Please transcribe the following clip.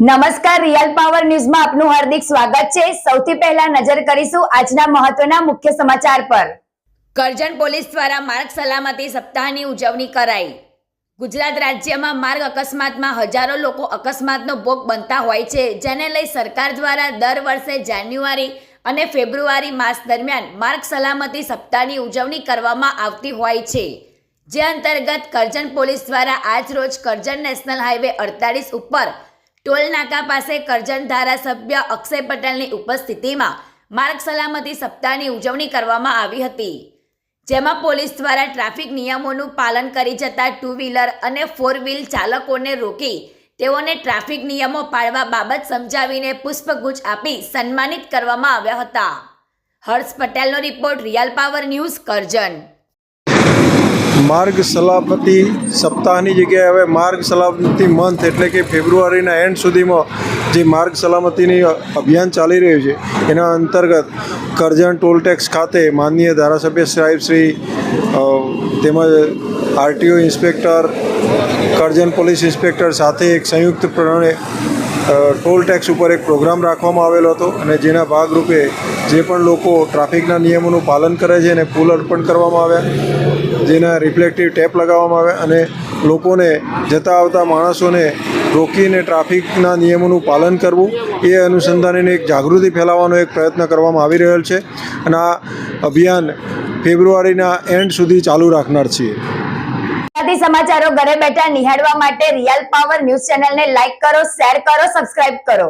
નમસ્કાર, real power ન્યૂઝમાં આપનું હાર્દિક સ્વાગત છે। સૌથી પહેલા નજર કરીશું આજના મહત્વના મુખ્ય સમાચાર પર। કરજણ પોલીસ દ્વારા માર્ગ સલામતી સપ્તાહની ઉજવણી કરાઈ। ગુજરાત રાજ્યમાં માર્ગ અકસ્માતમાં હજારો લોકો અકસ્માતનો ભોગ બનતા હોય છે, જેને લઈ સરકાર દ્વારા દર વર્ષે જાન્યુઆરી અને ફેબ્રુઆરી માસ દરમિયાન માર્ગ સલામતી સપ્તાહની ઉજવણી કરવામાં આવતી હોય છે, જે અંતર્ગત કરજણ પોલીસ દ્વારા આજ રોજ કરજણ નેશનલ હાઈવે 48 ઉપર ટોલ નાકા પાસે કરજણ ધારાસભ્ય અક્ષય પટેલની ઉપસ્થિતિમાં માર્ગ સલામતી સપ્તાહની ઉજવણી કરવામાં આવી હતી, જેમાં પોલીસ દ્વારા ટ્રાફિક નિયમોનું પાલન કરી જતા 2 વ્હીલર અને 4 વ્હીલ ચાલકોને રોકી તેઓને ટ્રાફિક નિયમો પાળવા બાબત સમજાવીને પુષ્પગુચ્છ આપી સન્માનિત કરવામાં આવ્યા હતા। હર્ષ પટેલનો report, real power news, Karjan. માર્ગ સલામતી સપ્તાહની જગ્યાએ હવે માર્ગ સલામતી મંથ એટલે કે ફેબ્રુઆરીના એન્ડ સુધીમાં જે માર્ગ સલામતીની અભિયાન ચાલી રહ્યું છે, એના અંતર્ગત કરજણ ટોલ ટેક્સ ખાતે માનનીય ધારાસભ્ય સાહેબ શ્રી તેમજ RTO inspector, Karjan police inspector સાથે એક સંયુક્તપણે ટોલ ટેક્સ ઉપર એક પ્રોગ્રામ રાખવામાં આવેલો હતો અને જેના ભાગરૂપે જે પણ લોકો ટ્રાફિકના નિયમોનું પાલન કરે છે એને ફૂલ અર્પણ કરવામાં આવ્યા, જેના રિફ્લેક્ટિવ ટેપ લગાવવામાં આવ્યા અને લોકોને જતા આવતા માણસોને રોકીને ટ્રાફિકના નિયમોનું પાલન કરવું એ અનુસંધાને એક જાગૃતિ ફેલાવવાનો એક પ્રયત્ન કરવામાં આવી રહેલ છે અને આ અભિયાન ફેબ્રુઆરીના એન્ડ સુધી ચાલુ રાખનાર છીએ। સમાચારો ઘરે બેઠા નિહાળવા માટે રિયલ પાવર ન્યૂઝ ચેનલને લાઈક કરો, શેર કરો, સબસ્ક્રાઇબ કરો।